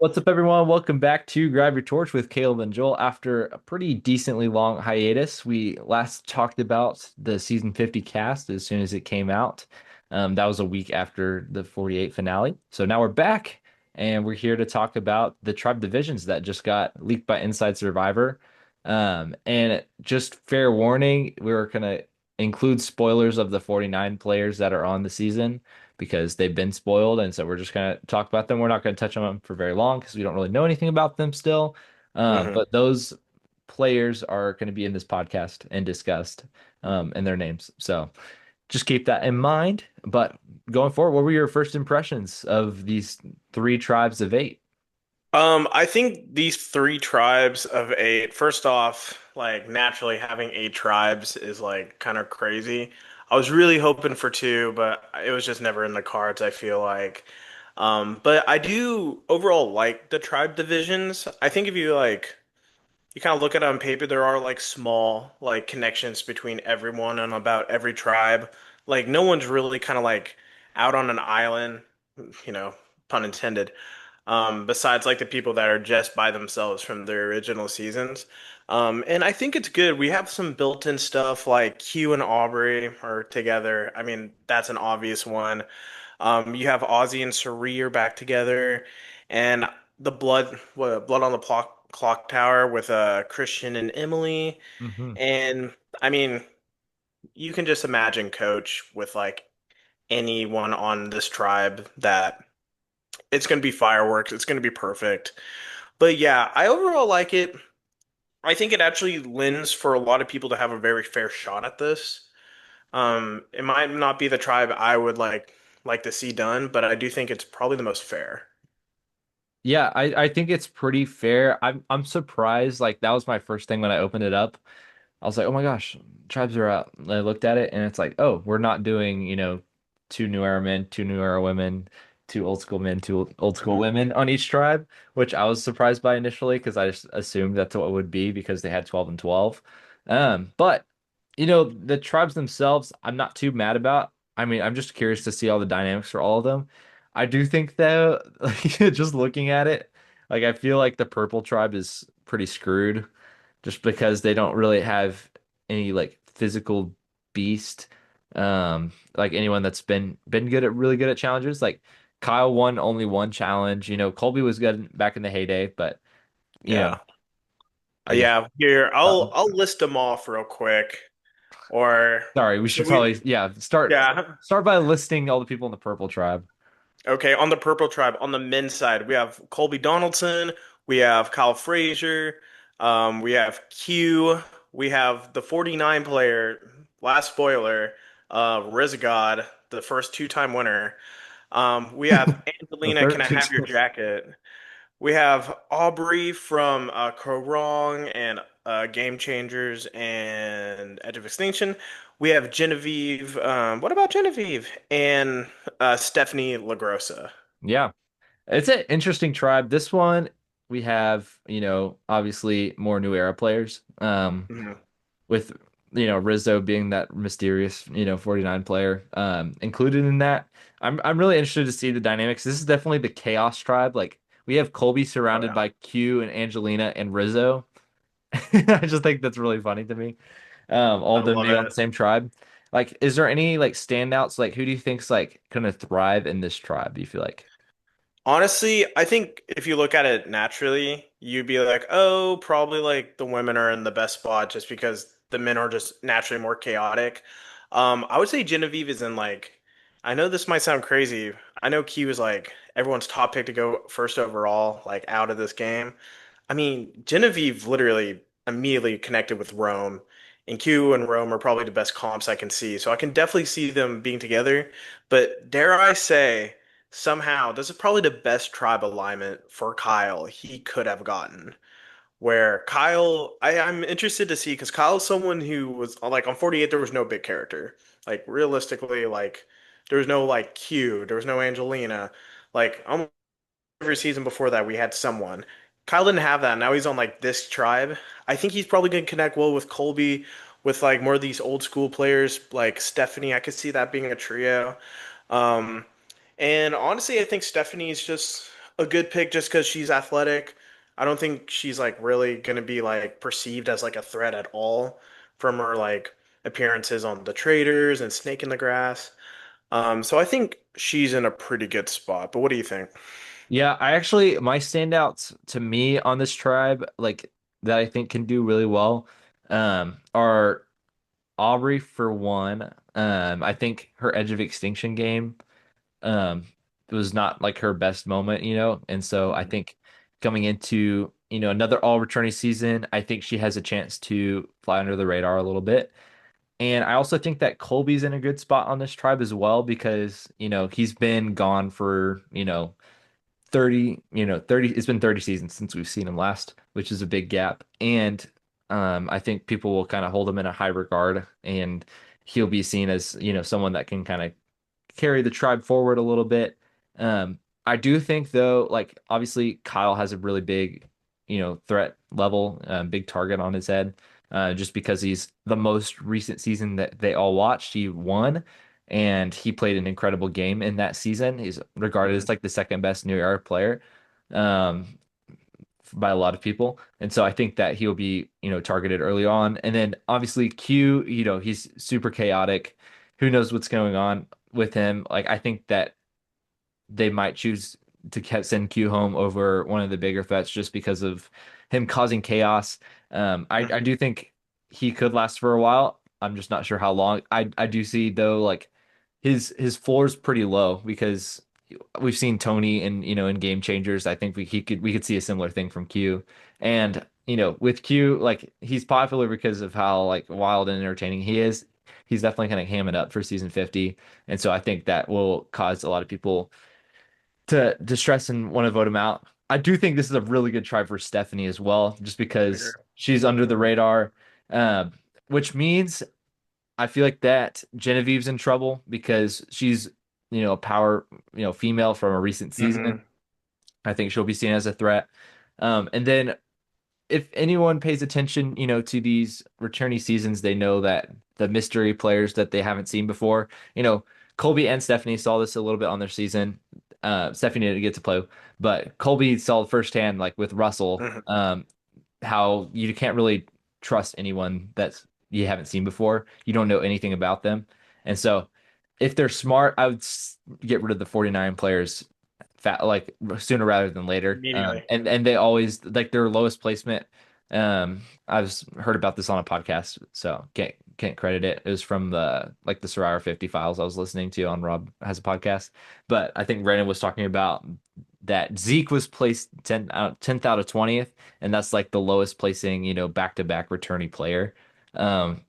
What's up, everyone? Welcome back to Grab Your Torch with Caleb and Joel. After a pretty decently long hiatus, we last talked about the season 50 cast as soon as it came out. That was a week after the 48 finale. So now we're back and we're here to talk about the tribe divisions that just got leaked by Inside Survivor. And just fair warning, we're going to include spoilers of the 49 players that are on the season because they've been spoiled. And so we're just going to talk about them. We're not going to touch on them for very long because we don't really know anything about them still. hmm But those players are going to be in this podcast and discussed and their names. So just keep that in mind. But going forward, what were your first impressions of these three tribes of eight? I think these three tribes of eight, first off, like naturally having eight tribes is like kind of crazy. I was really hoping for two, but it was just never in the cards, I feel like. But I do overall like the tribe divisions. I think if you kind of look at it on paper, there are like small like connections between everyone and about every tribe. Like no one's really kind of like out on an island, you know, pun intended. Besides like the people that are just by themselves from their original seasons. And I think it's good. We have some built-in stuff like Q and Aubrey are together. I mean, that's an obvious one. You have Ozzy and Suri are back together, and the blood on the clock tower with Christian and Emily. Hmm. And I mean, you can just imagine Coach with like anyone on this tribe that it's going to be fireworks. It's going to be perfect. But yeah, I overall like it. I think it actually lends for a lot of people to have a very fair shot at this. It might not be the tribe I would like to see done, but I do think it's probably the most fair. Yeah, I think it's pretty fair. I'm surprised. Like that was my first thing when I opened it up. I was like, oh my gosh, tribes are out. And I looked at it and it's like, oh, we're not doing, two new era men, two new era women, two old school men, two old school Mhm. women on each tribe, which I was surprised by initially because I just assumed that's what it would be because they had 12 and 12. But the tribes themselves, I'm not too mad about. I mean, I'm just curious to see all the dynamics for all of them. I do think though, like just looking at it, like I feel like the purple tribe is pretty screwed just because they don't really have any like physical beast. Like anyone that's been good at really good at challenges. Like Kyle won only one challenge. Colby was good back in the heyday, but you know, Yeah. I just Yeah, here uh, I'll list them off real quick. Or sorry, we should should we probably start yeah. start by listing all the people in the purple tribe. Okay, on the Purple Tribe, on the men's side, we have Colby Donaldson, we have Kyle Frazier, we have Q, we have the 49 player, last spoiler, Rizgod, the first two-time winner. We have The Angelina, Can I Have Your 13. Jacket? We have Aubrey from Korong and Game Changers and Edge of Extinction. We have Genevieve. What about Genevieve? And Stephanie LaGrossa. Yeah. It's an interesting tribe. This one we have, obviously more new era players. Mhm. With Rizzo being that mysterious 49 player included in that. I'm really interested to see the dynamics. This is definitely the chaos tribe. Like we have Colby Oh surrounded yeah, by Q and Angelina and Rizzo. I just think that's really funny to me. All I of them love being on the it. same tribe. Like, is there any like standouts? Like, who do you think's like gonna thrive in this tribe? Do you feel like? Honestly, I think if you look at it naturally, you'd be like, oh, probably like the women are in the best spot just because the men are just naturally more chaotic. I would say Genevieve is in like, I know this might sound crazy. I know Key was like everyone's top pick to go first overall, like out of this game. I mean, Genevieve literally immediately connected with Rome, and Q and Rome are probably the best comps I can see. So I can definitely see them being together. But dare I say, somehow this is probably the best tribe alignment for Kyle he could have gotten. Where Kyle, I'm interested to see because Kyle's someone who was like on 48, there was no big character. Like realistically, like there was no like Q, there was no Angelina. Like almost every season before that, we had someone. Kyle didn't have that. Now he's on like this tribe. I think he's probably going to connect well with Colby, with like more of these old school players like Stephanie. I could see that being a trio. Um, and honestly, I think Stephanie is just a good pick just because she's athletic. I don't think she's like really gonna be like perceived as like a threat at all from her like appearances on the Traders and Snake in the Grass. So I think she's in a pretty good spot. But what do you think? Yeah, I actually my standouts to me on this tribe, like that I think can do really well, are Aubrey for one. I think her Edge of Extinction game, was not like her best moment, and so I Mhm. think coming into, another all returning season, I think she has a chance to fly under the radar a little bit. And I also think that Colby's in a good spot on this tribe as well because, he's been gone for, 30, it's been 30 seasons since we've seen him last, which is a big gap. And I think people will kind of hold him in a high regard and he'll be seen as, someone that can kind of carry the tribe forward a little bit. I do think though, like obviously Kyle has a really big, threat level, big target on his head, just because he's the most recent season that they all watched. He won, and he played an incredible game in that season. He's regarded as Mhm. like the second best New York player, um, by a lot of people. And so I think that he'll be, targeted early on. And then obviously Q, he's super chaotic. Who knows what's going on with him? Like I think that they might choose to send Q home over one of the bigger threats just because of him causing chaos. I Mhm. do think he could last for a while. I'm just not sure how long. I do see though, like his floor is pretty low because we've seen Tony in Game Changers. I think we could see a similar thing from Q. And with Q, like he's popular because of how like wild and entertaining he is. He's definitely kind of ham it up for season 50. And so I think that will cause a lot of people to stress and want to vote him out. I do think this is a really good try for Stephanie as well, just I agree. because she's under the radar, um, which means I feel like that Genevieve's in trouble because she's, a power, female from a recent season. Mhm. I think she'll be seen as a threat. And then if anyone pays attention, to these returnee seasons, they know that the mystery players that they haven't seen before, Colby and Stephanie saw this a little bit on their season. Stephanie didn't get to play, but Colby saw firsthand, like with Russell, Mhm. how you can't really trust anyone that you haven't seen before. You don't know anything about them. And so if they're smart, I would get rid of the 49 players like sooner rather than later. Immediately. And they always like their lowest placement. I've heard about this on a podcast, so can't credit it. It was from the Survivor 50 files I was listening to on Rob has a podcast. But I think Brandon was talking about that Zeke was placed 10th out of 20th, and that's like the lowest placing, back-to-back returning player,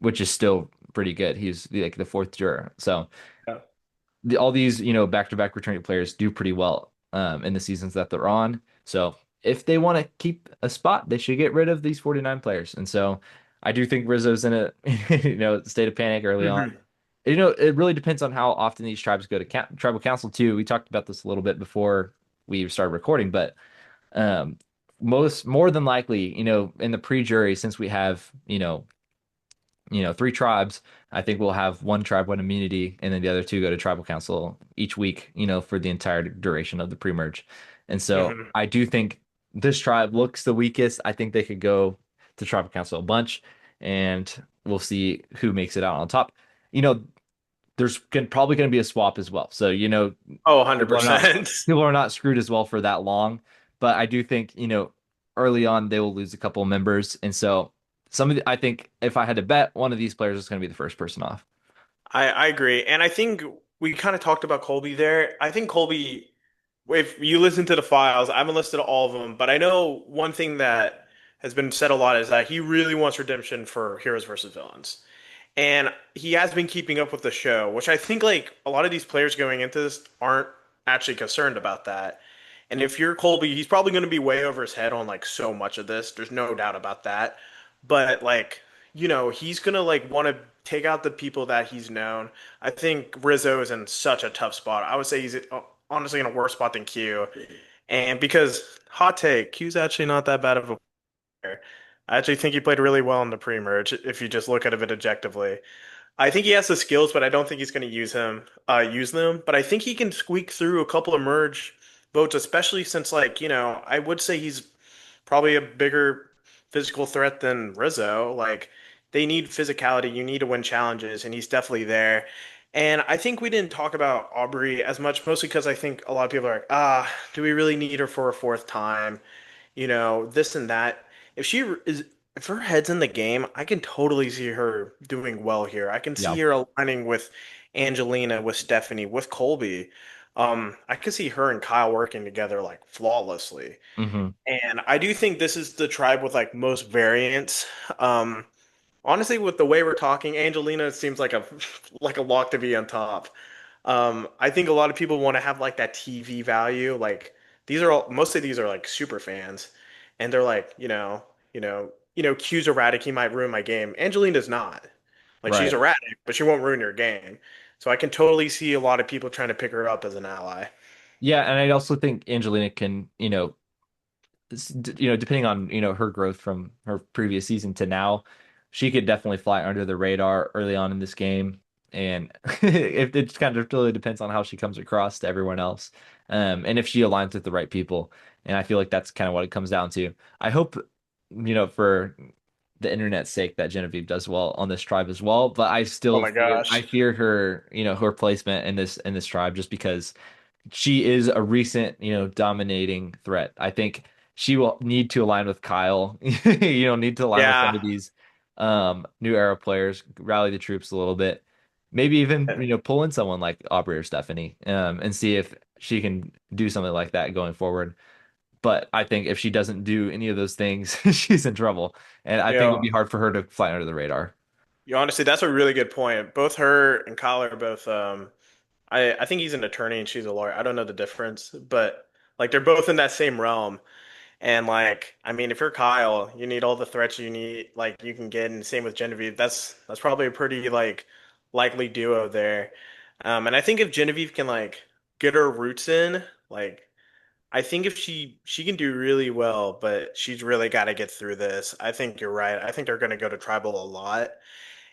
which is still pretty good. He's like the fourth juror. So Yeah. all these, back-to-back returning players do pretty well in the seasons that they're on. So if they want to keep a spot, they should get rid of these 49 players. And so I do think Rizzo's in a state of panic early on. Mhm. It really depends on how often these tribes go to tribal council too. We talked about this a little bit before we started recording, but um, more than likely, in the pre-jury, since we have, three tribes, I think we'll have one tribe win immunity, and then the other two go to tribal council each week, for the entire duration of the pre-merge. And so Mhm. I do think this tribe looks the weakest. I think they could go to tribal council a bunch, and we'll see who makes it out on top. You know, probably going to be a swap as well. So, Oh, people are not 100%. people are not screwed as well for that long. But I do think, early on they will lose a couple of members. And so I think if I had to bet, one of these players is going to be the first person off. I agree. And I think we kind of talked about Colby there. I think Colby, if you listen to the files, I haven't listed all of them, but I know one thing that has been said a lot is that he really wants redemption for heroes versus villains. And he has been keeping up with the show, which I think like a lot of these players going into this aren't actually concerned about that. And if you're Colby, he's probably going to be way over his head on like so much of this. There's no doubt about that. But like, he's going to like want to take out the people that he's known. I think Rizzo is in such a tough spot. I would say he's honestly in a worse spot than Q. And because hot take, Q's actually not that bad of a player. I actually think he played really well in the pre-merge if you just look at it objectively. I think he has the skills, but I don't think he's going to use them. But I think he can squeak through a couple of merge votes, especially since like, I would say he's probably a bigger physical threat than Rizzo. Like they need physicality, you need to win challenges, and he's definitely there. And I think we didn't talk about Aubrey as much, mostly because I think a lot of people are like, do we really need her for a fourth time? This and that. If she is, if her head's in the game, I can totally see her doing well here. I can Yeah. see her aligning with Angelina, with Stephanie, with Colby. I can see her and Kyle working together like flawlessly. Hmm. And I do think this is the tribe with like most variance. Um, Honestly, with the way we're talking, Angelina seems like a like a lock to be on top. I think a lot of people want to have like that TV value. Like these are all most of these are like super fans, and they're like, Q's erratic. He might ruin my game. Angelina's not. Like she's Right. erratic, but she won't ruin your game. So I can totally see a lot of people trying to pick her up as an ally. Yeah, and I also think Angelina can, depending on, her growth from her previous season to now, she could definitely fly under the radar early on in this game. And it just kind of really depends on how she comes across to everyone else. And if she aligns with the right people. And I feel like that's kind of what it comes down to. I hope, for the internet's sake that Genevieve does well on this tribe as well. But I Oh still my fear I gosh. fear her, her placement in this tribe just because she is a recent, dominating threat. I think she will need to align with Kyle. Need to align with some Yeah. of these new era players, rally the troops a little bit. Maybe even, pull in someone like Aubrey or Stephanie, and see if she can do something like that going forward. But I think if she doesn't do any of those things, she's in trouble. And I You think it would know, be hard for her to fly under the radar. honestly, that's a really good point. Both her and Kyle are both I think he's an attorney and she's a lawyer. I don't know the difference, but like they're both in that same realm. And like, I mean, if you're Kyle, you need all the threats you need, like you can get, and same with Genevieve. That's probably a pretty like likely duo there. And I think if Genevieve can like get her roots in, like I think if she can do really well, but she's really got to get through this. I think you're right. I think they're going to go to tribal a lot.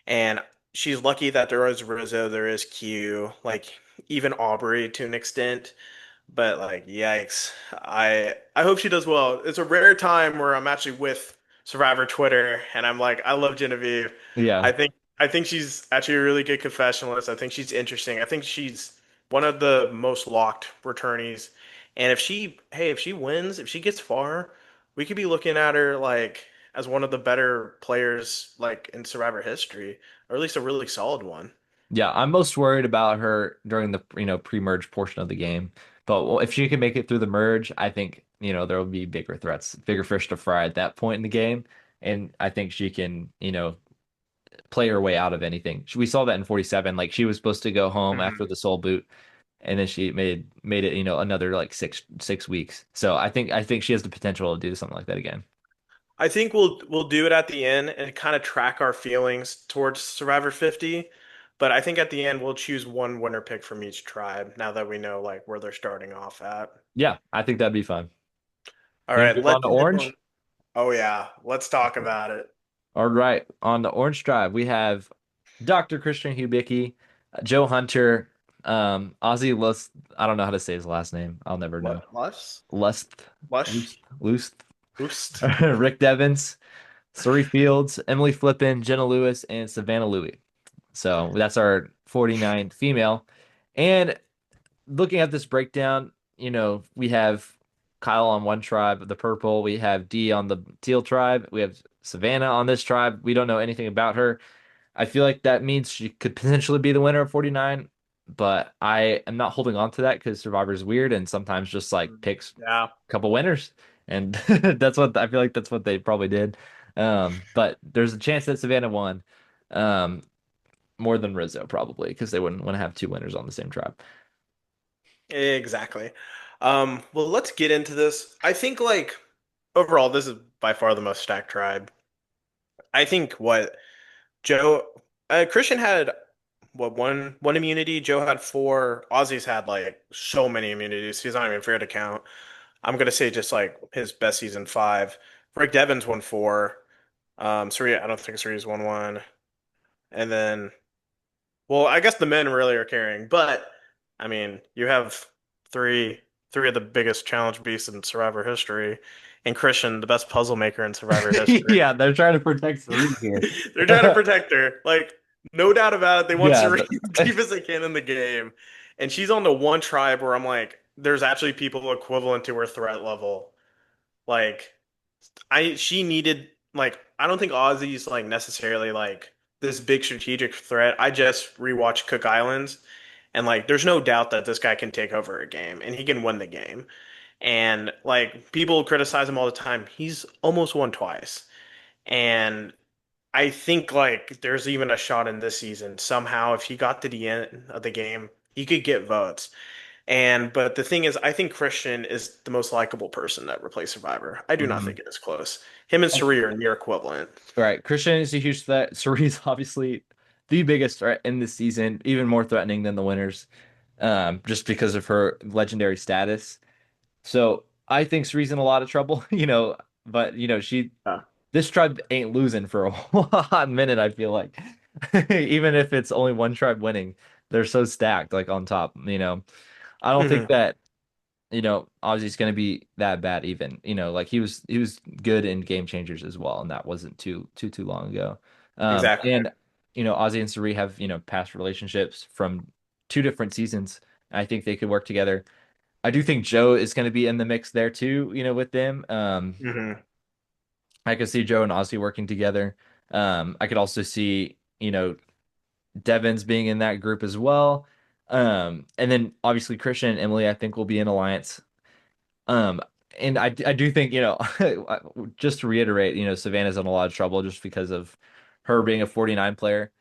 And she's lucky that there is Rizzo, there is Q, like even Aubrey to an extent. But like, yikes. I hope she does well. It's a rare time where I'm actually with Survivor Twitter and I'm like, I love Genevieve. Yeah. I think she's actually a really good confessionalist. I think she's interesting. I think she's one of the most locked returnees. And if she wins, if she gets far, we could be looking at her like as one of the better players like in Survivor history, or at least a really solid one. Yeah, I'm most worried about her during the, pre-merge portion of the game. But if she can make it through the merge, I think, there will be bigger threats, bigger fish to fry at that point in the game. And I think she can, play her way out of anything. We saw that in 47. Like she was supposed to go home after Mhm. the soul boot, and then she made it, another like six weeks. So I think she has the potential to do something like that again. I think we'll do it at the end and kind of track our feelings towards Survivor 50. But I think at the end we'll choose one winner pick from each tribe now that we know like where they're starting off at. Yeah, I think that'd be fun. All You want right, to move on let's to hit on. Orange? Oh yeah, let's talk about it. All right. On the Orange Drive, we have Dr. Christian Hubicki, Joe Hunter, Ozzy Lust. I don't know how to say his last name. I'll never know. What? Lush? Lust, Lush? Lust, Oost. Rick Devens, Suri Fields, Emily Flippin, Jenna Lewis, and Savannah Louie. So that's our 49 female. And looking at this breakdown, we have Kyle on one tribe, the purple. We have D on the teal tribe. We have Savannah on this tribe. We don't know anything about her. I feel like that means she could potentially be the winner of 49, but I am not holding on to that because Survivor's weird and sometimes just like picks Yeah. a couple winners. And that's what I feel like that's what they probably did. But there's a chance that Savannah won. Um, more than Rizzo probably because they wouldn't want to have two winners on the same tribe. Exactly. Well, let's get into this. I think like overall, this is by far the most stacked tribe. I think what Joe Christian had what one immunity. Joe had four. Ozzy's had like so many immunities. He's not even fair to count. I'm gonna say just like his best season five. Rick Devens won four. Surya, I don't think Surya's won one. And then, well, I guess the men really are carrying, but I mean, you have three three of the biggest challenge beasts in Survivor history, and Christian, the best puzzle maker in Survivor history. Yeah, they're trying to protect Cerise here. They're trying to protect her. Like, no doubt about it. They want Yeah, Serena as deep as they can in the game. And she's on the one tribe where I'm like, there's actually people equivalent to her threat level. Like, she needed, like, I don't think Ozzy's like necessarily like this big strategic threat. I just rewatched Cook Islands, and like, there's no doubt that this guy can take over a game and he can win the game. And like, people criticize him all the time. He's almost won twice. And I think like there's even a shot in this season somehow if he got to the end of the game, he could get votes. And but the thing is, I think Christian is the most likable person that replaced Survivor. I do not Mhm. think it is close. Him and Suri are near equivalent. Right. Christian is a huge threat. Cerise obviously the biggest threat in this season, even more threatening than the winners, just because of her legendary status. So I think Cerise in a lot of trouble, but Yeah. this tribe ain't losing for a hot minute, I feel like. Even if it's only one tribe winning, they're so stacked, like on top. I don't think Hmm. that Ozzy's going to be that bad even. Like he was good in Game Changers as well, and that wasn't too long ago. Exactly. And Ozzy and Sari have, past relationships from two different seasons. I think they could work together. I do think Joe is going to be in the mix there too, with them. Hmm. I could see Joe and Ozzy working together. I could also see, Devins being in that group as well. And then obviously Christian and Emily, I think will be in alliance. Um, and I do think, just to reiterate, Savannah's in a lot of trouble just because of her being a 49 player.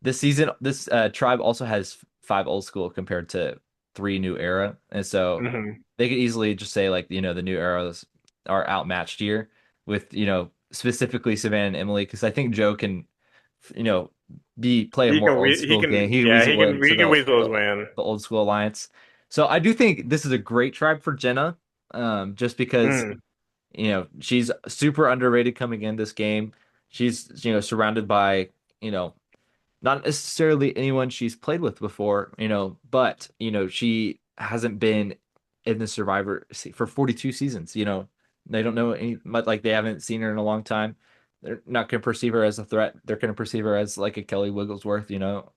This season, this tribe also has five old school compared to three new era. And so Hmm. they could easily just say, like, the new eras are outmatched here with, specifically Savannah and Emily, because I think Joe can, you know, play a more old He school game. can He can yeah, weasel into he can weasel his the, way in. the old school alliance. So I do think this is a great tribe for Jenna, just because Mm. she's super underrated coming in this game. She's surrounded by you know not necessarily anyone she's played with before, but she hasn't been in the Survivor for 42 seasons. They don't know any, but like they haven't seen her in a long time. They're not going to perceive her as a threat. They're going to perceive her as like a Kelly Wigglesworth,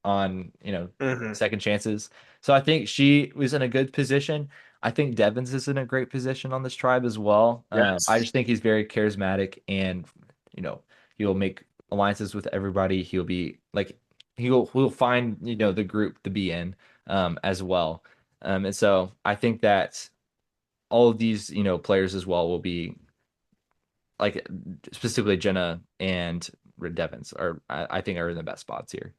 on Hmm. second chances. So I think she was in a good position. I think Devins is in a great position on this tribe as well. I Yes. just think he's very charismatic and you know he'll make alliances with everybody. He'll be like he'll find the group to be in as well. And so I think that all of these players as well will be like specifically Jenna and Devins are I think are in the best spots here.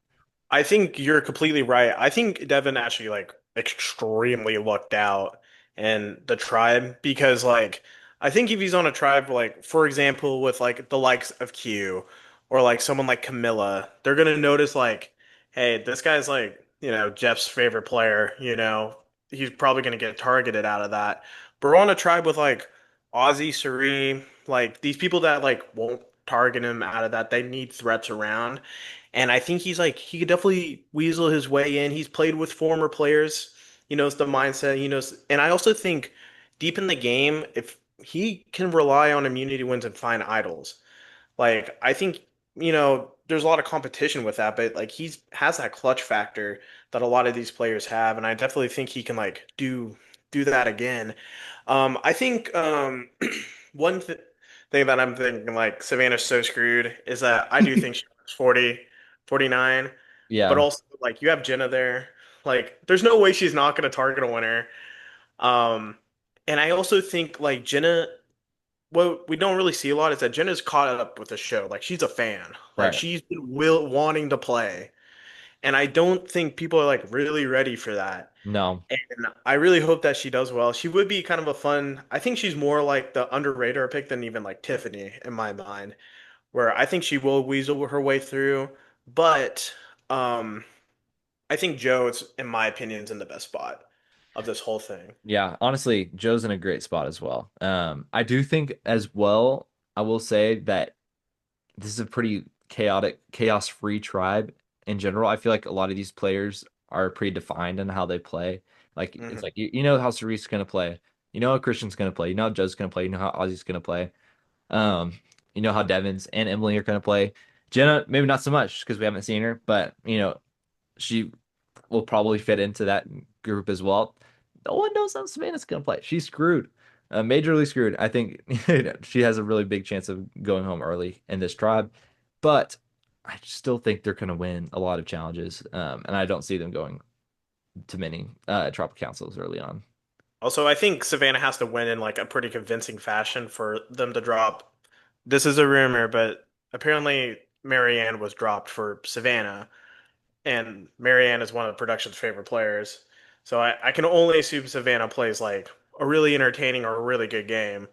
I think you're completely right. I think Devin actually like extremely lucked out in the tribe because like I think if he's on a tribe like for example with like the likes of Q or like someone like Camilla, they're gonna notice like, hey, this guy's like, Jeff's favorite player, he's probably gonna get targeted out of that. But we're on a tribe with like Ozzy, Suri, like these people that like won't target him out of that. They need threats around. And I think he's like he could definitely weasel his way in. He's played with former players. He knows the mindset. He knows, and I also think deep in the game, if he can rely on immunity wins and find idols, like I think there's a lot of competition with that, but like he's has that clutch factor that a lot of these players have, and I definitely think he can like do that again. I think one thing that I'm thinking like Savannah's so screwed is that I do think she's 40, 49, but Yeah, also like you have Jenna there. Like there's no way she's not going to target a winner. Um, and I also think like Jenna, what we don't really see a lot is that Jenna's caught up with the show. Like she's a fan. Like right. she's been wanting to play. And I don't think people are like really ready for that. No. And I really hope that she does well. She would be kind of a fun, I think she's more like the underrated pick than even like Tiffany in my mind, where I think she will weasel her way through. But um, I think Joe, is, in my opinion, is in the best spot of this whole thing. Yeah, honestly, Joe's in a great spot as well. I do think as well, I will say that this is a pretty chaotic, chaos-free tribe in general. I feel like a lot of these players are pretty defined in how they play. Like it's Hmm. like you know how Cerise is going to play. You know how Christian's gonna play. You know how Joe's gonna play. You know how Ozzy's gonna play. Um, you know how Devins and Emily are gonna play. Jenna, maybe not so much because we haven't seen her, but she will probably fit into that group as well. No one knows how Savannah's gonna play. She's screwed, majorly screwed. I think she has a really big chance of going home early in this tribe, but I still think they're gonna win a lot of challenges, and I don't see them going to many tribal councils early on. Also, I think Savannah has to win in like a pretty convincing fashion for them to drop. This is a rumor, but apparently Marianne was dropped for Savannah, and Marianne is one of the production's favorite players. So I can only assume Savannah plays like a really entertaining or a really good game.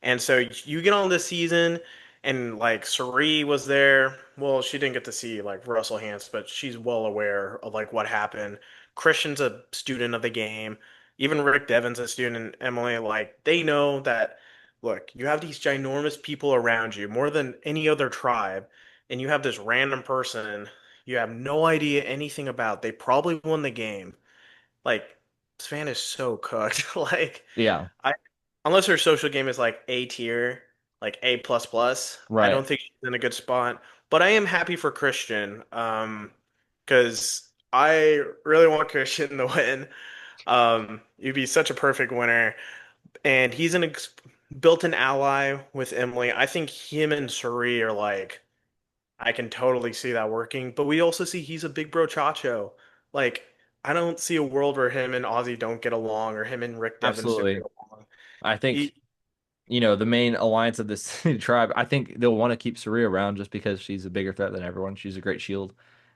And so you get on this season, and like Sari was there. Well, she didn't get to see like Russell Hance, but she's well aware of like what happened. Christian's a student of the game. Even Rick Devon's a student. Emily, like they know that. Look, you have these ginormous people around you, more than any other tribe, and you have this random person you have no idea anything about. They probably won the game. Like, Svan is so cooked. Like, Yeah, I unless her social game is like A tier, like A plus plus, I right. don't think she's in a good spot. But I am happy for Christian, because I really want Christian to win. He'd be such a perfect winner, and he's an ex built-in ally with Emily. I think him and Suri are like I can totally see that working, but we also see he's a big bro Chacho. Like, I don't see a world where him and Ozzy don't get along or him and Rick Devens don't get Absolutely. along. I think He, the main alliance of this tribe, I think they'll want to keep Saria around just because she's a bigger threat than everyone. She's a great shield.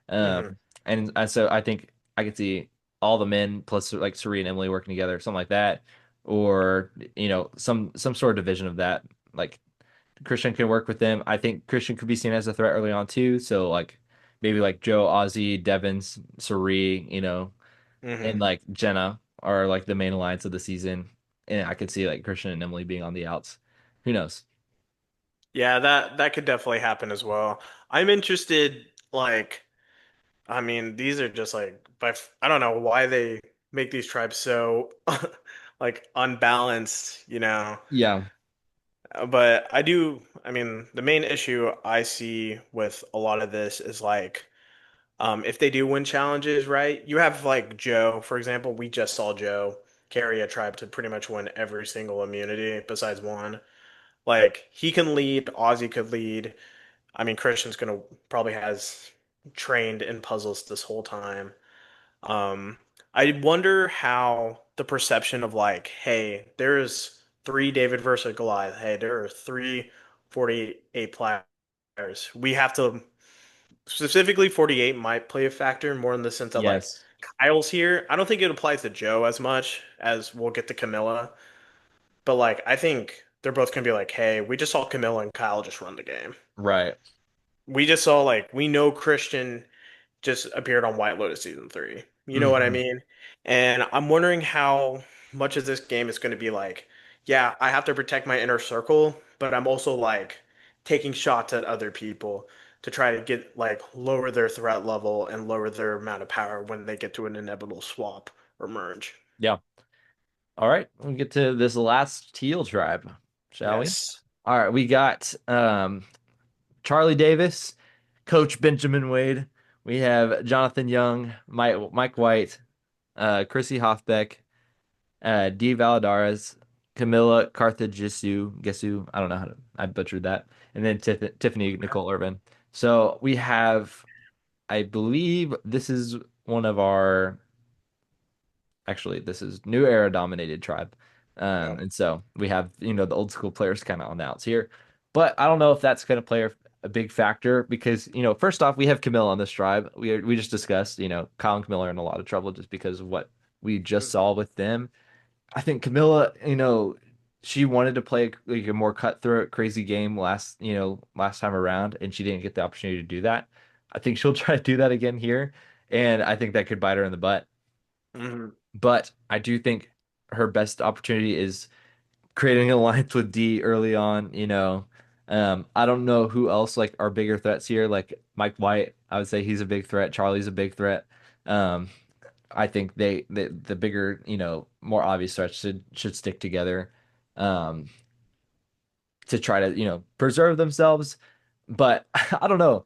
mhm. And so I think I could see all the men plus like Saria and Emily working together, something like that. Or, some sort of division of that. Like Christian can work with them. I think Christian could be seen as a threat early on too. So like maybe like Joe, Ozzy, Devins, Sari, and Mhm. like Jenna are like the main alliance of the season. And I could see like Christian and Emily being on the outs. Who knows? Yeah, that could definitely happen as well. I'm interested, like, I mean, these are just like, I don't know why they make these tribes so like unbalanced. Yeah. But I do, I mean, the main issue I see with a lot of this is like, if they do win challenges, right? You have like Joe, for example. We just saw Joe carry a tribe to pretty much win every single immunity besides one. Like he can lead, Ozzy could lead. I mean, Christian's gonna probably has trained in puzzles this whole time. Um, I wonder how the perception of like, hey, there's three David versus Goliath. Hey, there are three 48 players. We have to specifically 48 might play a factor more in the sense that like Yes. Kyle's here. I don't think it applies to Joe as much as we'll get to Camilla, but like I think they're both gonna be like, hey, we just saw Camilla and Kyle just run the game. Right. We just saw like we know Christian just appeared on White Lotus season 3. You know what I Hmm. mean? And I'm wondering how much of this game is going to be like, yeah, I have to protect my inner circle, but I'm also like taking shots at other people to try to get like lower their threat level and lower their amount of power when they get to an inevitable swap or merge. Yeah. All right. We'll get to this last teal tribe, shall we? Yes. All right. We got Charlie Davis, Coach Benjamin Wade. We have Jonathan Young, Mike White, Chrissy Hoffbeck, D. Valadares, Camilla Gesu. I don't know how to, I butchered that. And then Tiffany Nicole Irvin. So we have, I believe this is one of our, actually, this is New Era dominated tribe. Yep. And so we have, the old school players kind of on the outs here. But I don't know if that's going to play a big factor because, first off, we have Camilla on this tribe. We just discussed, Kyle and Camilla are in a lot of trouble just because of what we just saw with them. I think Camilla, she wanted to play like a more cutthroat, crazy game last time around, and she didn't get the opportunity to do that. I think she'll try to do that again here, and I think that could bite her in the butt. Hmm. But I do think her best opportunity is creating an alliance with D early on, I don't know who else like are bigger threats here. Like Mike White, I would say he's a big threat. Charlie's a big threat. Um, I think the bigger, more obvious threats should stick together. Um, to try to, preserve themselves. But I don't know.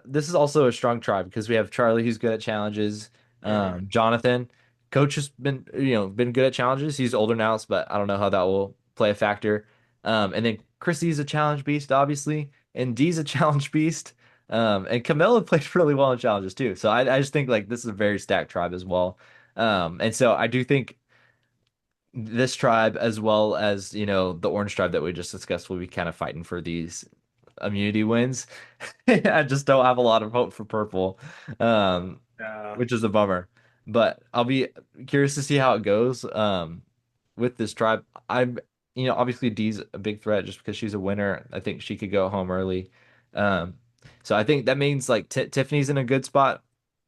This is also a strong tribe because we have Charlie who's good at challenges. Hmm. Jonathan, coach has been good at challenges. He's older now, but I don't know how that will play a factor. And then Chrissy's a challenge beast, obviously, and Dee's a challenge beast. And Camilla played really well in challenges too. So I just think like this is a very stacked tribe as well. And so I do think this tribe as well as the orange tribe that we just discussed will be kind of fighting for these immunity wins. I just don't have a lot of hope for purple, um, Yeah, which is a bummer. But I'll be curious to see how it goes with this tribe. Obviously Dee's a big threat just because she's a winner. I think she could go home early. Um, so I think that means like T Tiffany's in a good spot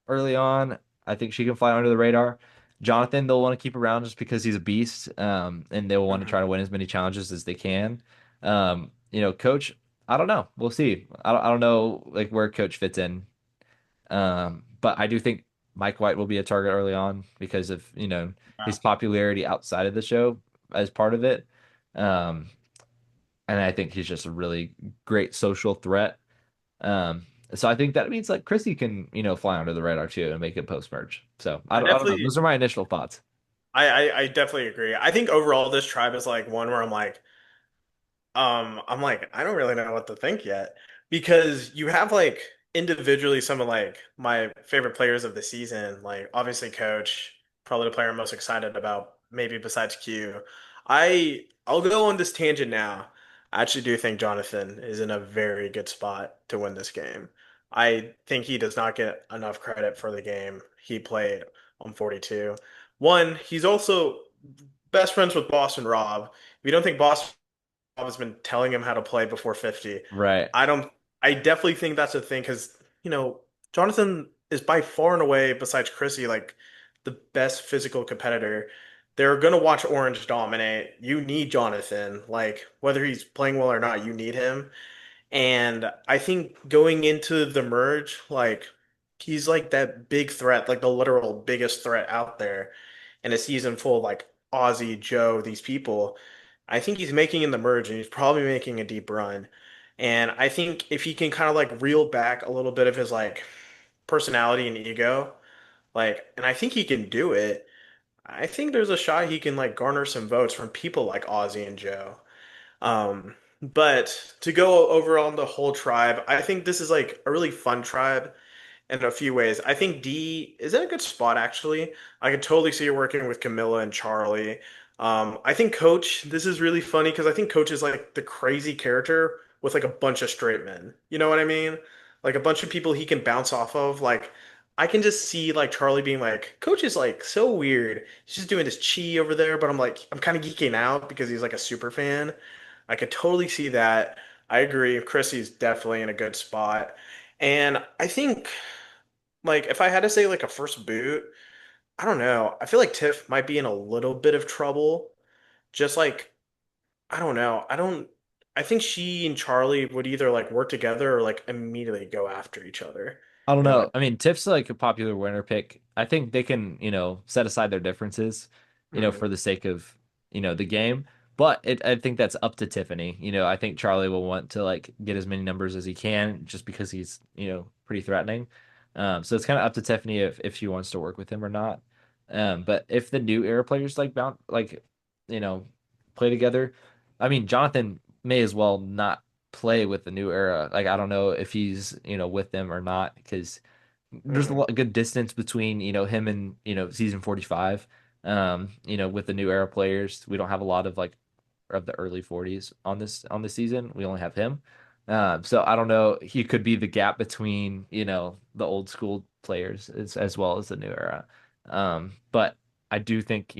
early on. I think she can fly under the radar. Jonathan, they'll want to keep around just because he's a beast, and they'll want to try hmm, to win as many challenges as they can. Coach, I don't know. We'll see. I don't know like where Coach fits in. But I do think Mike White will be a target early on because of, yeah. his popularity outside of the show as part of it. Um, and I think he's just a really great social threat. So I think that means like Chrissy can, fly under the radar too and make it post merge. So I I don't know. definitely, Those are my initial thoughts. I definitely agree. I think overall this tribe is like one where I'm like, I don't really know what to think yet because you have like individually some of like my favorite players of the season, like obviously Coach, probably the player I'm most excited about, maybe besides Q. I'll go on this tangent now. I actually do think Jonathan is in a very good spot to win this game. I think he does not get enough credit for the game he played on 42. One, he's also best friends with Boston Rob. If you don't think Boston has been telling him how to play before 50. Right. I don't I definitely think that's a thing because, Jonathan is by far and away, besides Chrissy, like the best physical competitor. They're gonna watch Orange dominate. You need Jonathan. Like, whether he's playing well or not, you need him. And I think going into the merge, like he's like that big threat, like the literal biggest threat out there in a season full of like Ozzy, Joe, these people. I think he's making in the merge and he's probably making a deep run. And I think if he can kind of like reel back a little bit of his like personality and ego, like, and I think he can do it. I think there's a shot he can like garner some votes from people like Ozzy and Joe. But to go over on the whole tribe, I think this is like a really fun tribe in a few ways. I think D is in a good spot actually. I could totally see her working with Camilla and Charlie. I think Coach, this is really funny because I think Coach is like the crazy character with like a bunch of straight men. You know what I mean? Like a bunch of people he can bounce off of. Like I can just see like Charlie being like, Coach is like so weird. He's just doing this chi over there, but I'm kind of geeking out because he's like a super fan. I could totally see that. I agree. Chrissy's definitely in a good spot. And I think like if I had to say like a first boot, I don't know. I feel like Tiff might be in a little bit of trouble. Just like I don't know. I think she and Charlie would either like work together or like immediately go after each other. I don't You know know. what? I mean, Tiff's like a popular winner pick. I think they can, set aside their differences, Mhm. for the sake of, the game. But I think that's up to Tiffany. I think Charlie will want to like get as many numbers as he can just because he's, pretty threatening. So it's kind of up to Tiffany if she wants to work with him or not. But if the new era players like bounce you know, play together, I mean, Jonathan may as well not play with the new era. Like I don't know if he's, with them or not because there's a Mhm. lot good distance between, him and, season 45. With the new era players, we don't have a lot of like of the early 40s on this season. We only have him. So I don't know. He could be the gap between, the old school players as well as the new era. But I do think,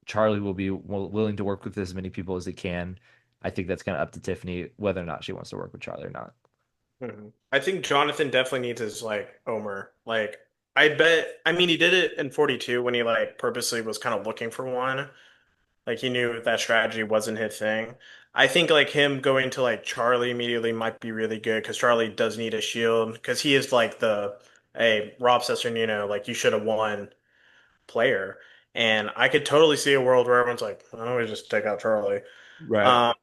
Charlie will be willing to work with as many people as he can. I think that's kind of up to Tiffany whether or not she wants to work with Charlie or not. Mhm. I think Jonathan definitely needs his like Omer. Like I bet I mean he did it in 42 when he like purposely was kind of looking for one. Like he knew that strategy wasn't his thing. I think like him going to like Charlie immediately might be really good because Charlie does need a shield because he is like the hey Rob Sesser, like you should have won. player. And I could totally see a world where everyone's like, why don't we just take out Charlie? Right. Um,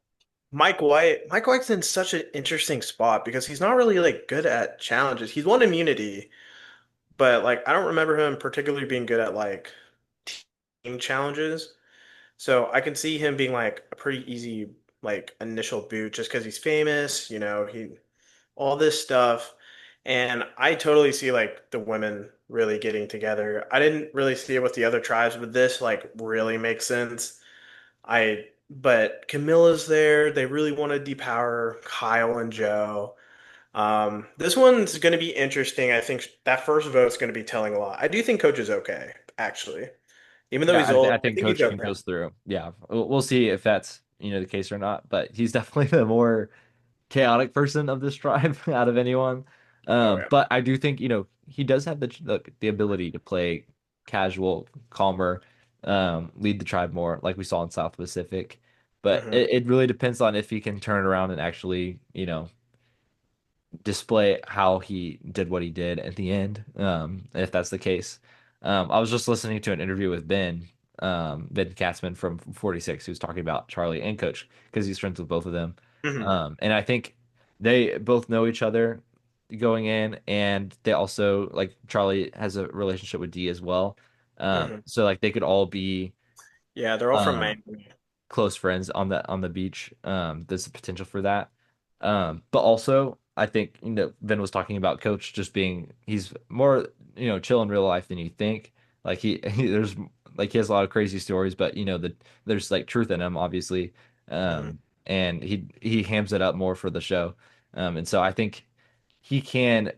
Mike White's in such an interesting spot because he's not really like good at challenges. He's won immunity, but like I don't remember him particularly being good at like team challenges. So I can see him being like a pretty easy like initial boot just because he's famous, he all this stuff. And I totally see like the women really getting together. I didn't really see it with the other tribes, but this like really makes sense. But Camilla's there. They really want to depower Kyle and Joe. This one's going to be interesting. I think that first vote's going to be telling a lot. I do think Coach is okay, actually. Even though Yeah, he's old, I I think think he's Coach can okay. coast through. Yeah, we'll see if that's the case or not. But he's definitely the more chaotic person of this tribe out of anyone. Oh yeah. But I do think he does have the ability to play casual, calmer, lead the tribe more, like we saw in South Pacific. But hmm it really depends on if he can turn around and actually display how he did what he did at the end, if that's the case. I was just listening to an interview with Ben Katzman from 46, who's talking about Charlie and Coach because he's friends with both of them. hmm And I think they both know each other going in, and they also like Charlie has a relationship with D as well. hmm So like they could all be Yeah, they're all from um, Miami. close friends on the beach. There's the potential for that. But also I think Ben was talking about Coach just being he's more chill in real life than you think. Like there's like he has a lot of crazy stories, but there's like truth in him obviously. hmm And he hams it up more for the show. And so I think he can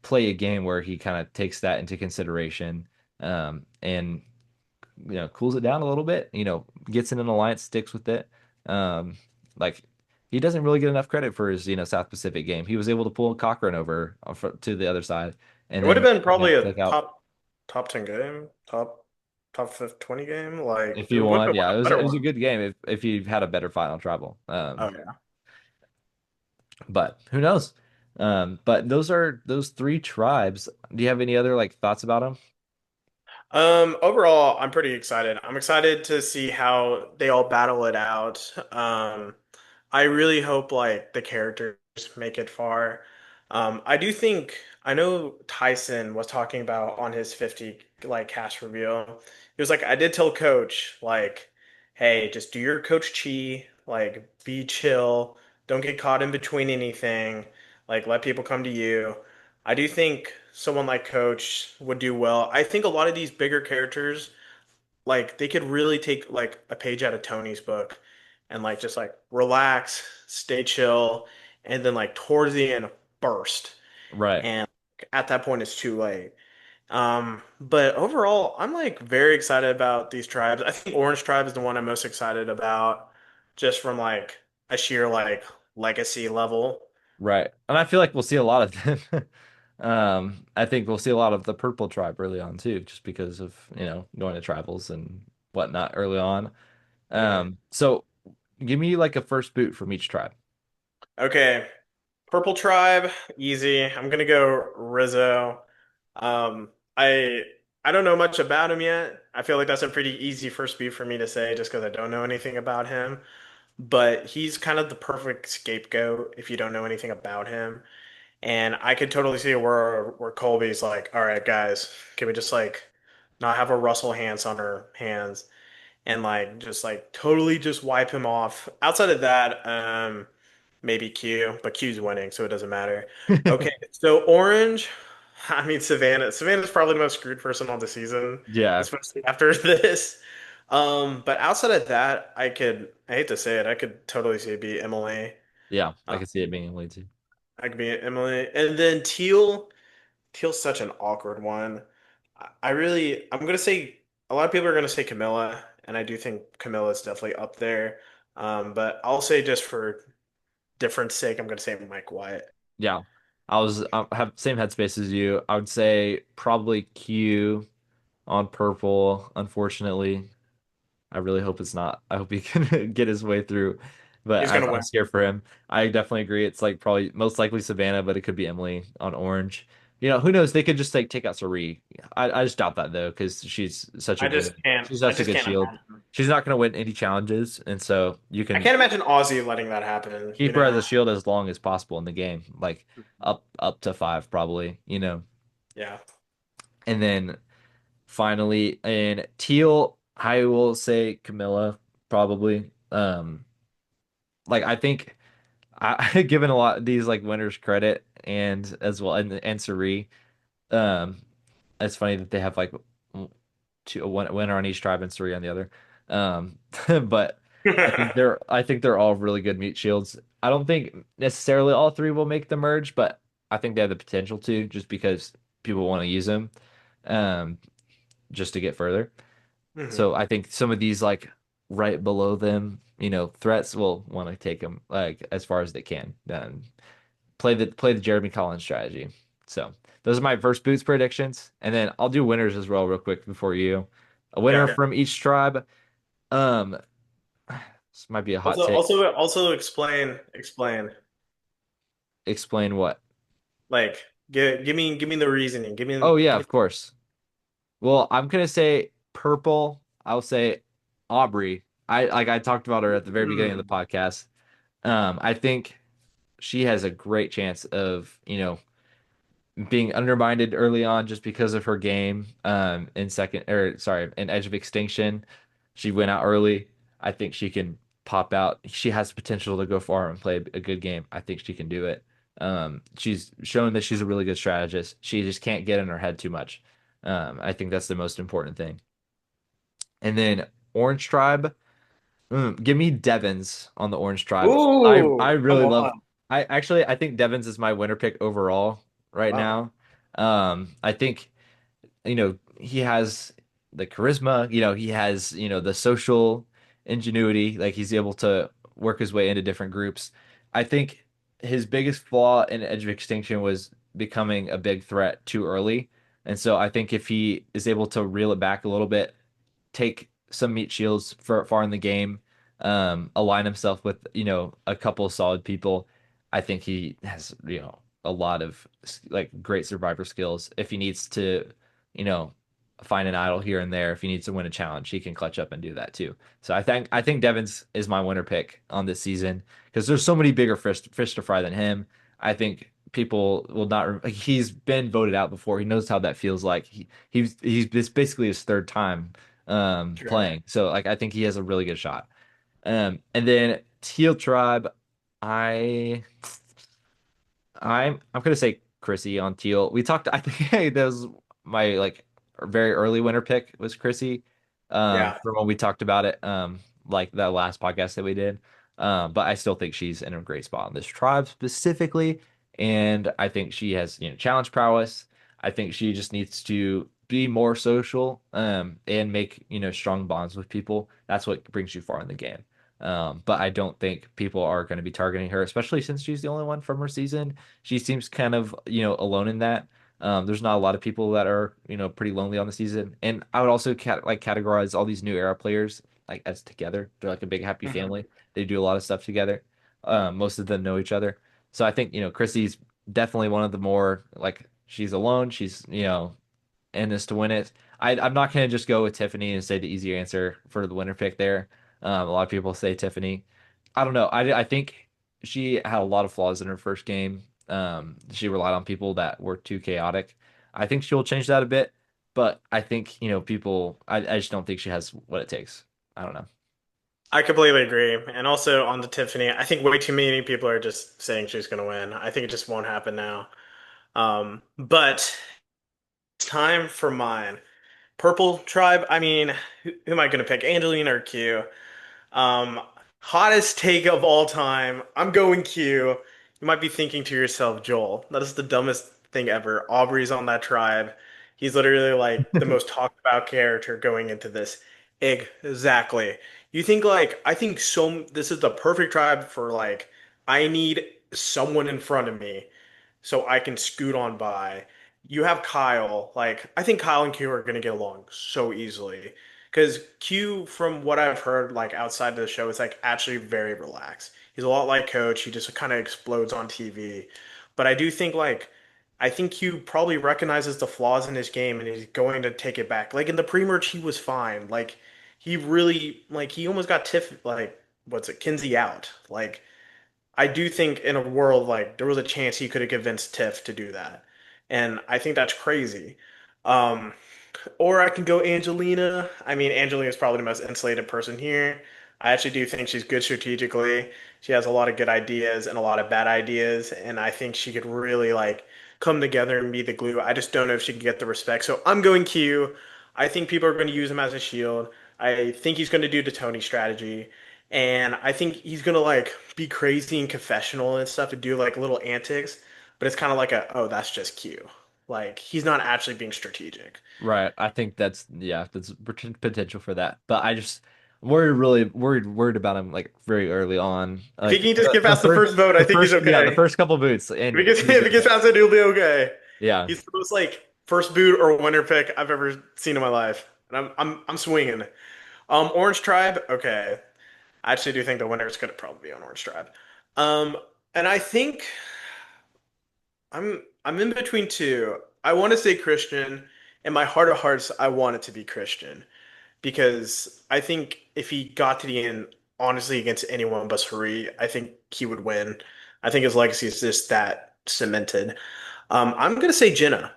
play a game where he kind of takes that into consideration. And cools it down a little bit, gets in an alliance, sticks with it. Um, like he doesn't really get enough credit for his, South Pacific game. He was able to pull Cochrane over to the other side It and would have then been probably a take out top 10 game, top 20 game. Like if it you would have won. been one Yeah, of the it better was a ones. good game if you had a better final tribal. Oh yeah. But who knows? But those three tribes. Do you have any other like thoughts about them? Overall, I'm pretty excited. I'm excited to see how they all battle it out. I really hope like the characters make it far. I know Tyson was talking about on his 50 like cast reveal. He was like, I did tell Coach like, hey, just do your Coach Chi, like be chill, don't get caught in between anything, like let people come to you. I do think someone like Coach would do well. I think a lot of these bigger characters, like they could really take like a page out of Tony's book and like just like relax, stay chill, and then like towards the end burst. Right. And at that point it's too late. But overall, I'm like very excited about these tribes. I think Orange Tribe is the one I'm most excited about, just from like a sheer like legacy level. Right. And I feel like we'll see a lot of them. I think we'll see a lot of the purple tribe early on too, just because of, going to tribals and whatnot early on. Mhm. So give me like a first boot from each tribe. Okay, Purple Tribe, easy. I'm gonna go Rizzo. Um, I I don't know much about him yet. I feel like that's a pretty easy first beat for me to say just because I don't know anything about him. But he's kind of the perfect scapegoat if you don't know anything about him. And I could totally see where Colby's like, all right, guys, can we just like not have a Russell Hantz on our hands and like just like totally just wipe him off. Outside of that, maybe Q, but Q's winning, so it doesn't matter. Okay, so Orange, I mean Savannah. Savannah's probably the most screwed person on the season, Yeah. especially after this. But outside of that, I hate to say it, I could totally see it be Emily. Yeah, I Uh, can see it being Emily too. I could be Emily. And then Teal's such an awkward one. I'm gonna say a lot of people are gonna say Camilla, and I do think Camilla is definitely up there. But I'll say just for difference sake, I'm gonna say Mike Wyatt. Yeah. I have same headspace as you. I would say probably Q on purple, unfortunately. I really hope it's not. I hope he can get his way through. But He's gonna I'm win. scared for him. I definitely agree. It's like probably most likely Savannah, but it could be Emily on orange. Who knows? They could just like take out Sari. I just doubt that though, because she's I such a just good can't shield. imagine. She's not going to win any challenges, and so you I can can't imagine Aussie letting that happen, you keep her as a know? shield as long as possible in the game, like up to five probably. Yeah. And then finally in Teal, I will say Camilla probably. Like I think I given a lot of these like winners credit and as well and Suri. Um, it's funny that they have like one winner on each tribe and three on the other. Um, but I think they're all really good meat shields. I don't think necessarily all three will make the merge, but I think they have the potential to just because people want to use them, um, just to get further. hmm So I think some of these like right below them, threats will want to take them like as far as they can. Play the Jeremy Collins strategy. So those are my first boots predictions, and then I'll do winners as well, real quick before you. A winner Yeah. from each tribe. Um, this might be a hot take. Also explain. Explain what? Like, give me the reasoning. Oh yeah, Give me. of course. Well, I'm gonna say purple. I'll say Aubrey. I talked about her at the very beginning of the Mm. podcast. I think she has a great chance of, being undermined early on just because of her game. In second, or sorry, in Edge of Extinction, she went out early. I think she can pop out. She has potential to go far and play a good game. I think she can do it. She's shown that she's a really good strategist. She just can't get in her head too much. I think that's the most important thing. And then Orange Tribe. Give me Devons on the Orange Tribe. I Ooh, come really love. on. I think Devons is my winner pick overall right Wow. now. I think he has the charisma. He has the social ingenuity. Like he's able to work his way into different groups. I think his biggest flaw in Edge of Extinction was becoming a big threat too early. And so I think if he is able to reel it back a little bit, take some meat shields for far in the game, align himself with, a couple of solid people. I think he has, a lot of like great survivor skills. If he needs to, you know, find an idol here and there, if he needs to win a challenge, he can clutch up and do that too. So I think Devins is my winner pick on this season because there's so many bigger fish to fry than him. I think people will not. Like, he's been voted out before. He knows how that feels like. He's it's basically his third time True. playing. So like I think he has a really good shot. And then Teal Tribe, I I'm gonna say Chrissy on Teal. We talked. I think that was my like very early winter pick was Chrissy. Yeah. From when we talked about it, like that last podcast that we did. But I still think she's in a great spot in this tribe specifically, and I think she has challenge prowess. I think she just needs to be more social, and make strong bonds with people. That's what brings you far in the game. But I don't think people are going to be targeting her, especially since she's the only one from her season. She seems kind of, alone in that. There's not a lot of people that are, pretty lonely on the season. And I would also categorize all these new era players like as together. They're like a big happy Mhm. family. They do a lot of stuff together. Most of them know each other. So I think, Chrissy's definitely one of the more like she's alone. She's, in this to win it. I'm not going to just go with Tiffany and say the easy answer for the winner pick there. A lot of people say Tiffany. I don't know. I think she had a lot of flaws in her first game. She relied on people that were too chaotic. I think she'll change that a bit, but I think, I just don't think she has what it takes. I don't know. I completely agree. And also on the Tiffany, I think way too many people are just saying she's going to win. I think it just won't happen now. But it's time for mine. Purple tribe. I mean, who am I going to pick? Angelina or Q? Um, Hottest take of all time. I'm going Q. You might be thinking to yourself, Joel, that is the dumbest thing ever. Aubrey's on that tribe. He's literally like the most talked about character going into this. Exactly. You think like I think this is the perfect tribe for like I need someone in front of me so I can scoot on by. You have Kyle. Like, I think Kyle and Q are going to get along so easily. Because Q, from what I've heard, like outside of the show, is like actually very relaxed. He's a lot like Coach. He just kind of explodes on TV. But I do think like I think he probably recognizes the flaws in his game and he's going to take it back. Like in the pre-merge, he was fine. Like he really like he almost got Tiff like what's it, Kinsey out. Like I do think in a world like there was a chance he could have convinced Tiff to do that. And I think that's crazy. Um, or I can go Angelina. I mean, Angelina is probably the most insulated person here. I actually do think she's good strategically. She has a lot of good ideas and a lot of bad ideas, and I think she could really like come together and be the glue. I just don't know if she can get the respect. So I'm going Q. I think people are going to use him as a shield. I think he's going to do the Tony strategy, and I think he's going to like be crazy and confessional and stuff and do like little antics, but it's kind of like a, oh, that's just Q. Like he's not actually being strategic. Right. I think that's yeah, that's potential for that. But I just worried really worried about him like very early on. If he Like can just get past the first vote, I the think he's first yeah, the okay. first couple boots If he and gets he if he did gets that. past it, he'll be okay. Yeah. He's the most like first boot or winner pick I've ever seen in my life, and I'm swinging. Orange Tribe, okay. I actually do think the winner is going to probably be on Orange Tribe. Um, and I think I'm in between two. I want to say Christian. In my heart of hearts, I want it to be Christian because I think if he got to the end, honestly, against anyone but Suri, I think he would win. I think his legacy is just that cemented. I'm gonna say Jenna.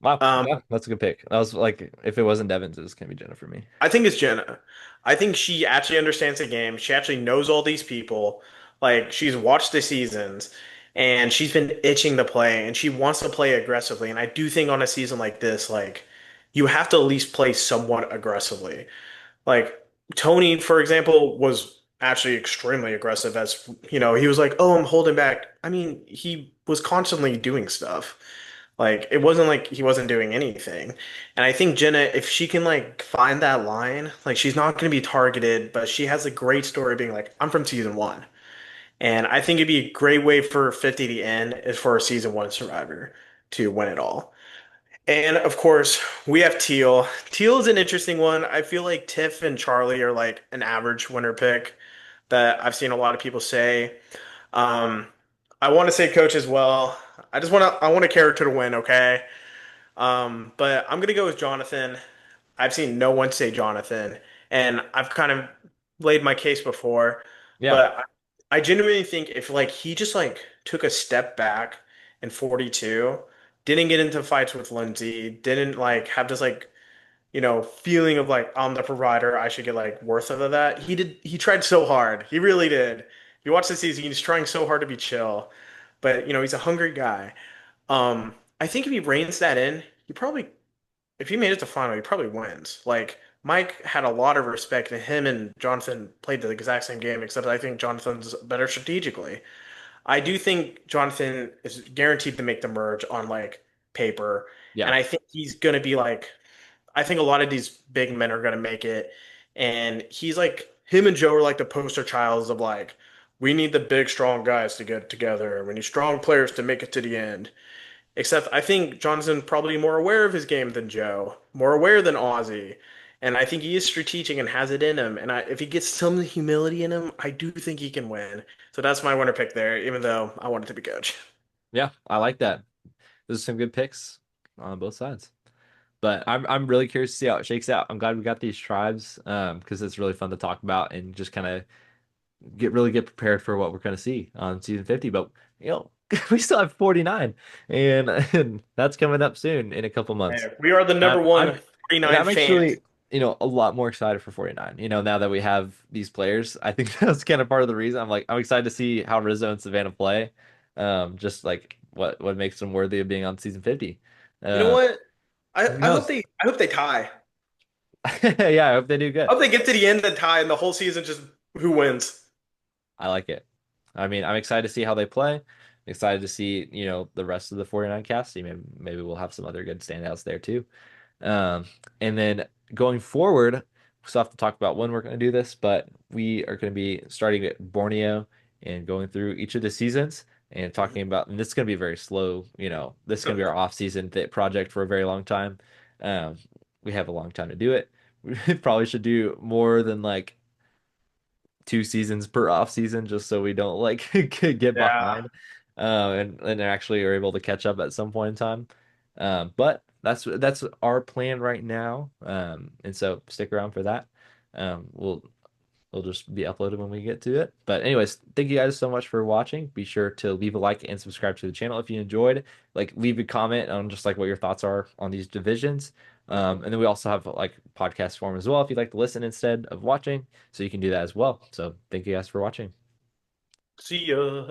Wow. Um, Yeah, that's a good pick. That was like if it wasn't Devins, it was gonna be Jenna for me. I think it's Jenna. I think she actually understands the game. She actually knows all these people. Like she's watched the seasons and she's been itching to play and she wants to play aggressively. And I do think on a season like this, like you have to at least play somewhat aggressively. Like Tony, for example, was actually extremely aggressive as, he was like, "Oh, I'm holding back." I mean, he was constantly doing stuff. Like it wasn't like he wasn't doing anything. And I think Jenna, if she can like find that line, like she's not going to be targeted, but she has a great story being like, "I'm from season one." And I think it'd be a great way for 50 to end is for a season one survivor to win it all. And of course, we have Teal. Teal is an interesting one. I feel like Tiff and Charlie are like an average winner pick that I've seen a lot of people say. Um, I want to say coach as well. I want a character to win, okay? But I'm gonna go with Jonathan. I've seen no one say Jonathan, and I've kind of laid my case before, Yeah. but I genuinely think if like he just like took a step back in 42, didn't get into fights with Lindsay, didn't like have this like feeling of like I'm the provider, I should get like worth of that. He tried so hard. He really did. You watch the season, he's trying so hard to be chill, but he's a hungry guy. I think if he reins that in, he probably if he made it to final, he probably wins. Like Mike had a lot of respect, and him and Jonathan played the exact same game, except I think Jonathan's better strategically. I do think Jonathan is guaranteed to make the merge on like paper, Yeah. and I think he's gonna be like I think a lot of these big men are gonna make it, and he's like him and Joe are like the poster childs of like we need the big strong guys to get together. We need strong players to make it to the end. Except I think Jonathan's probably more aware of his game than Joe, more aware than Ozzy. And I think he is strategic and has it in him. And if he gets some humility in him, I do think he can win. So that's my winner pick there, even though I wanted to be coach. Yeah, I like that. Those are some good picks on both sides. But I'm really curious to see how it shakes out. I'm glad we got these tribes because it's really fun to talk about and just kind of get prepared for what we're going to see on season 50. But you know, we still have 49 and that's coming up soon in a couple months. Hey, we are the number I'm one and 49 I'm fans. actually, a lot more excited for 49. Now that we have these players, I think that's kind of part of the reason. I'm excited to see how Rizzo and Savannah play. Just like what makes them worthy of being on season 50. You know Uh, what? who knows? I hope they tie. Yeah, I hope they do I good. hope they get to the end and tie, and the whole season just who wins. I like it. I mean, I'm excited to see how they play. Excited to see, the rest of the 49 cast. See, maybe we'll have some other good standouts there too. Um, and then going forward, we still have to talk about when we're going to do this, but we are going to be starting at Borneo and going through each of the seasons and Mhm. talking about, and this is going to be very slow, this is going to be our off-season project for a very long time. Um, we have a long time to do it. We probably should do more than like 2 seasons per off season just so we don't like get Yeah. behind. and actually are able to catch up at some point in time. But that's our plan right now. And so stick around for that. We'll It'll just be uploaded when we get to it. But anyways, thank you guys so much for watching. Be sure to leave a like and subscribe to the channel if you enjoyed. Like leave a comment on just like what your thoughts are on these divisions. And then we also have like podcast form as well if you'd like to listen instead of watching. So you can do that as well. So thank you guys for watching. See ya.